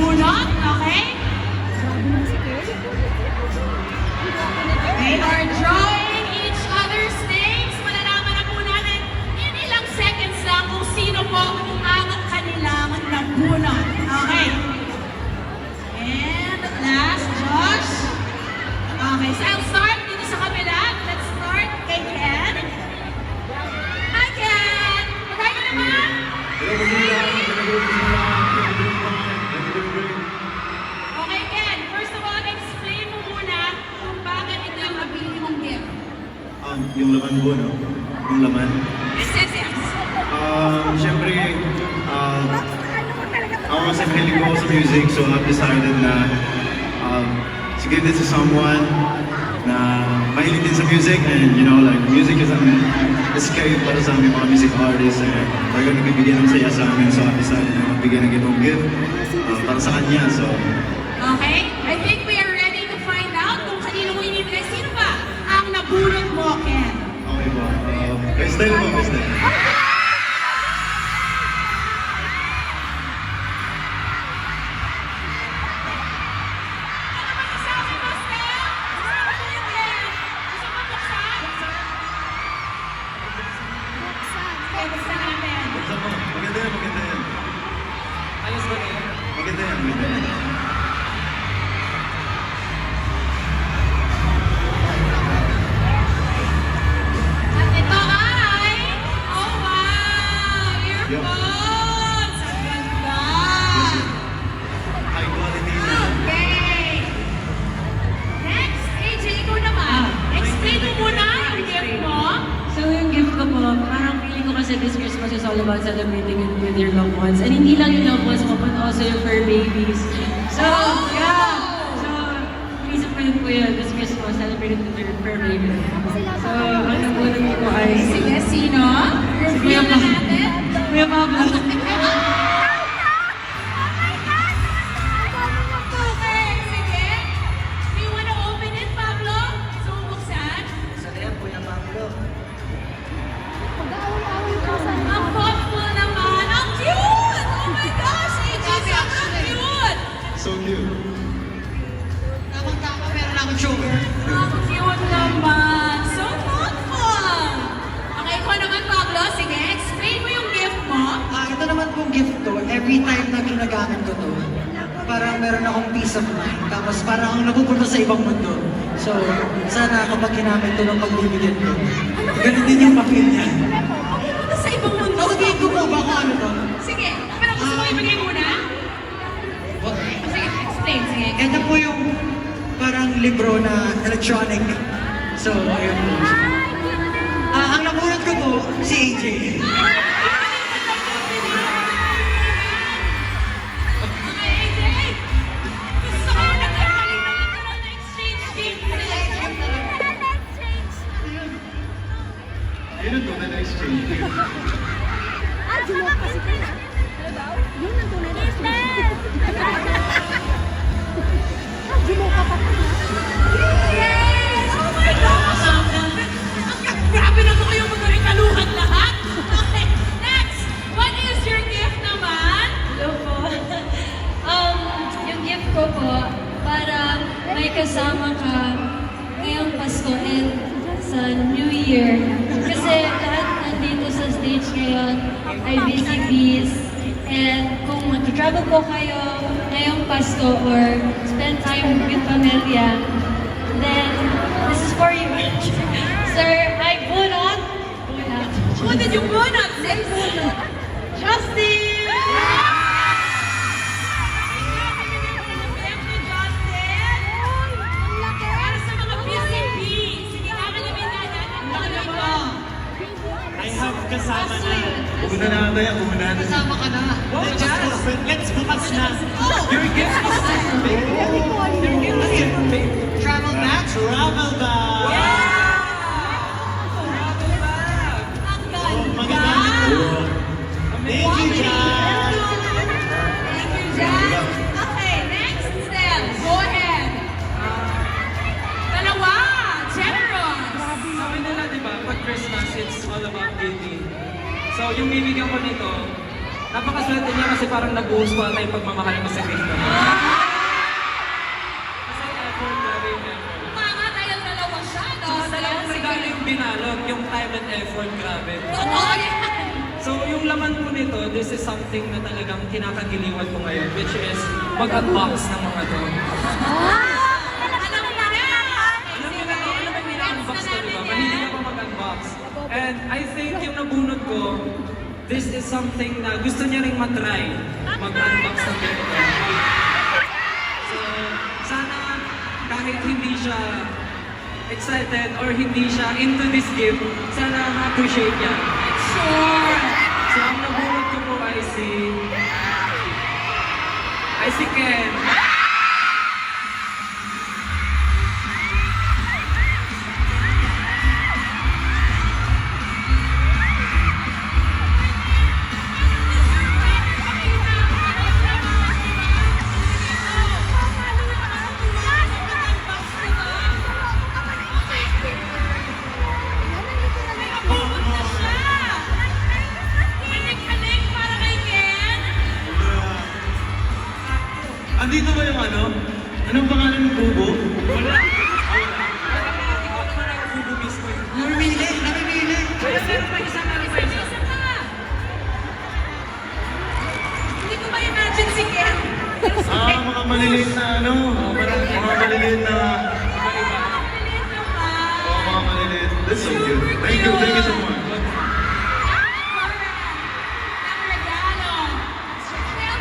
bunot, okay? They are drawing each other's names. Malalaman na po natin in ilang seconds lang kung sino po ang kanilang nabunot. Okay. And last, Josh. Okay, so I'll start dito sa kabila. Let's start kay Ken. Hi, Ken! Magay ka naman! Okay, Ken. First of all, explain mo muna kung bakit ito yung nabili mong gift. Yung laman po, no? Yung laman. Yes, yes, yes. Siyempre, ako kasi mahilig ko sa music, so I've decided na to give this to someone na mahilig din sa music, and you know, like, music is an escape para sa aming mga music artists, and talaga nagbibigyan ng saya sa amin, so I've decided na magbigay ng ganong gift para sa kanya, so... Okay, I think we are ready to find out kung kanino mo inibigay. Sino ba ang nabunot mo, Ken? Okay po, style po, style. Maganda yan, maganda yan. Ayos ba na yan? Maganda yan, maganda yan. At ito ay, oh wow, earphones! Ang ganda! High quality na. Okay! Next, AJ, ikaw naman. Explain mo muna yung gift mo. So yung gift ko po, parang feeling ko kasi this Christmas is all about celebrating it with your loved ones. And hindi lang yung loved ones mo, but also your fur babies. So, yeah! So, inisip ko din po yun, this Christmas, celebrating with your fur babies. So, ang nabunod ko po ay Sige, sino? Kuya Reveal na natin. Kuya Pablo. Okay, sige. Do you wanna open it, Pablo? So, buksan. Sa yan, Kuya Pablo. Ang thoughtful naman. Ang cute! Oh my gosh, AJ, sobrang cute! So cute. Tamang-tama, meron na akong sugar. Ang cute naman. So thoughtful! Okay, ikaw naman, Pablo. Sige, explain mo yung gift mo. Ito naman pong gift ko, every time na ginagamit ko to, parang meron akong peace of mind. Tapos parang akong napupunta sa ibang mundo. So, sana kapag ginamit to ng pagbibigyan ko, ganun din yung papel niya. Ano sa ibang mundo? Sabihin ko po ba kung ano to? Sige, pero gusto mo ibigay muna? Sige, explain. Sige. Ito po yung parang libro na electronic. So, ayun po. Ang nabunod ko po, si AJ. Yun ang tunay na exchange. Yun ang tunay na exchange. Yes! Oh my gosh! Grabe naman kayong mga rekaluhan lahat! Okay, next! What is your gift naman? Hello po. Yung gift ko po, para may kasama ka ngayong Pasko and sa New Year. Kasi lahat nandito sa stage ngayon ay busy-bees. And kung mag-travel po kayo ngayong Pasko or spend time with pamilya, then this is for you. Sir, ay bunot. Bunot. Bunot yung bunot! Next! Justin! Para sa mga busy bees, sige namin namin natin ang mga mo. I have kasama na. Una na ata yan, una na. Kasama ka na. Let's bukas na. Your gift is Your gift is travel bag. Travel bag. Ang ganda! Maganda. Thank you, John. Thank you, Jan. Okay, next step. Go ahead. Dalawa, generous. Sabi nila, di ba, pag Christmas, it's all about giving. So, yung bibigyan ko nito, Napakaswerte niya kasi parang nabuhos pa tayo pagmamahal mo sa gift na to. Kasi effort, grabe yung effort. Mga dahil dalawa siya, no? Saka dalawang regalo yung binalot, yung time and effort, grabe. Totoo yan! So yung laman po nito, this is something na talagang kinakagiliwan ko ngayon, which is mag-unbox ng mga to. Alam mo na! Alam mo yung ina-unbox ko, di ba? Mahilig ako mag-unbox. And I think yung nabunod ko, this is something na gusto niya rin matry, mag-unbox ng ganito. So, sana kahit hindi siya excited or hindi siya into this gift, sana ma-appreciate niya. Sure! So, ang nabunod ko po ay si Ken. Kalik-kalik para kay Ken! Andito ba yung ano? Anong pangalan ng kubo? Wala. Ikaw naman ang kubo mismo. Namimili! Namimili! Kaya meron pa isa. Isa pa! Hindi ko ma-imagine si Ken. Mga maliliit na ano? Mga maliliit na... mga maliliit. That's so cute. Thank you so much.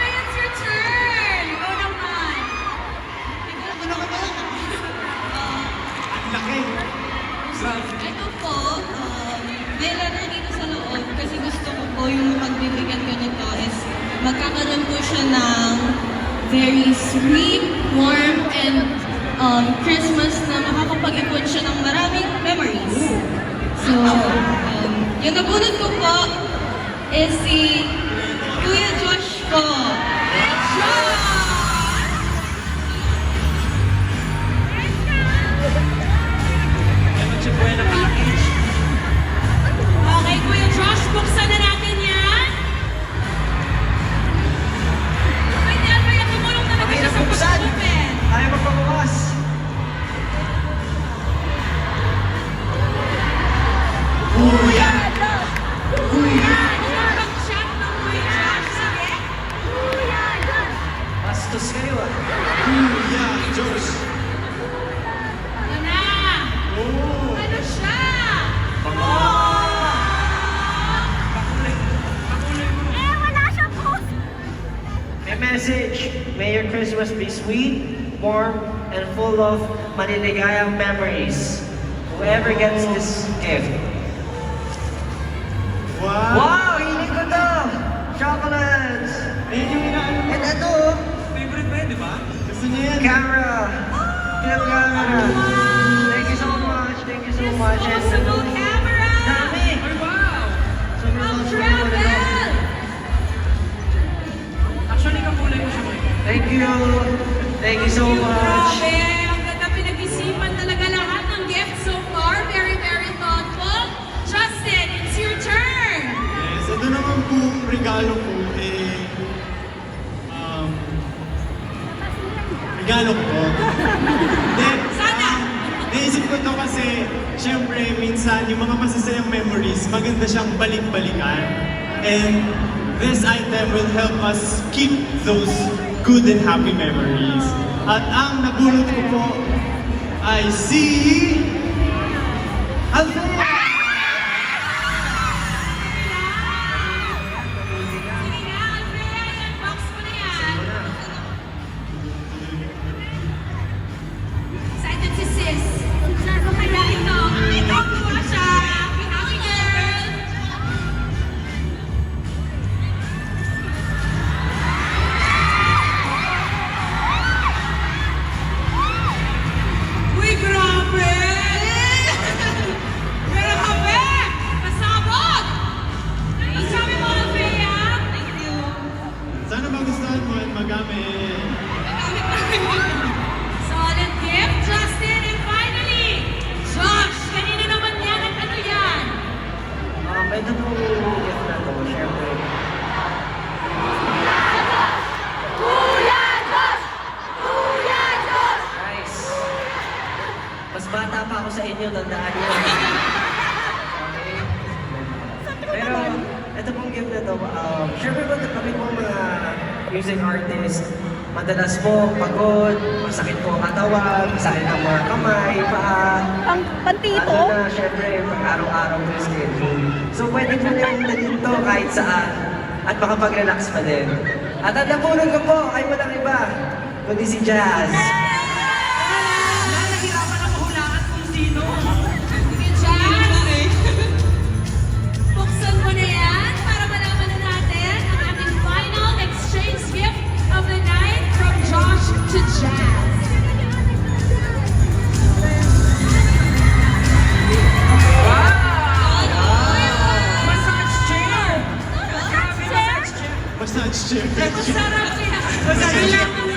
It's your turn! Ikaw naman! Ang laki. Ito po, may letter dito sa loob kasi gusto ko po yung pagbibigyan ko nito is magkakaroon po siya ng very sweet, warm, and Christmas na makakapag-ipon siya ng maraming memories. So, yung nabunod ko po is si Kuya Josh po. Ano siya po na package? Okay, Kuya Josh, buksan na natin yan. Ay, di Albert, tumulong na natin siya sa pag-open. Ayaw magpabukas! Pag-shot ng Kuya Josh. Sige. Bastos kayo ah. Kuya Diyos. Ano na? Ano siya? May message. May your Christmas be sweet, warm, and full of maliligayang memories. Whoever gets this gift. Wow. Wow! Hiling ko to! Chocolates! Ayun yung inaano mo. And ito, Favorite ba yun, di ba? Gusto niya yan. camera! Film camera! Thank you so much! Thank you so much! And Disposable camera! dami! Ay, wow! Sobrang Pang sobrang travel! Actually, kakulay ko siya ngayon. Thank you! Thank you so much! Grabe, ang ganda pinag-isipan talaga lahat ng gift so far. Very, very thoughtful. Justin, it's your turn. Yes, ito naman po regalo ko regalo ko. Then, Sana. naisip ko to kasi, syempre, minsan, yung mga masasayang memories, maganda siyang balik-balikan. And this item will help us keep those good and happy memories. At ang nabulot ko po ay si... Althea! Sige na, Andrea, i-unbox mo na yan. Excited si sis. Kaya ito, tuwa siya. Happy girl. Uy, grabe! Pero sa inyo, tandaan niyo. Okay? Pero, ito pong gift na to, syempre po kami pong mga music artist, madalas po pagod, masakit po ang katawan, masakit ang mga kamay, paa. Pantito? Lalo na, syempre, pag-araw-araw po yung schedule. So, pwede po nyo din to kahit saan at makapag-relax pa din. At ang napunan ko po ay walang iba, kundi si Jazz. Nahihirapan ako hulaan kung sino. Sige, Jazz. Buksan mo na yan para malaman na natin ang ating final exchange gift of the night from Josh to Jazz. Massage chair! Grabe, massage chair! Massage chair. Masarap yan.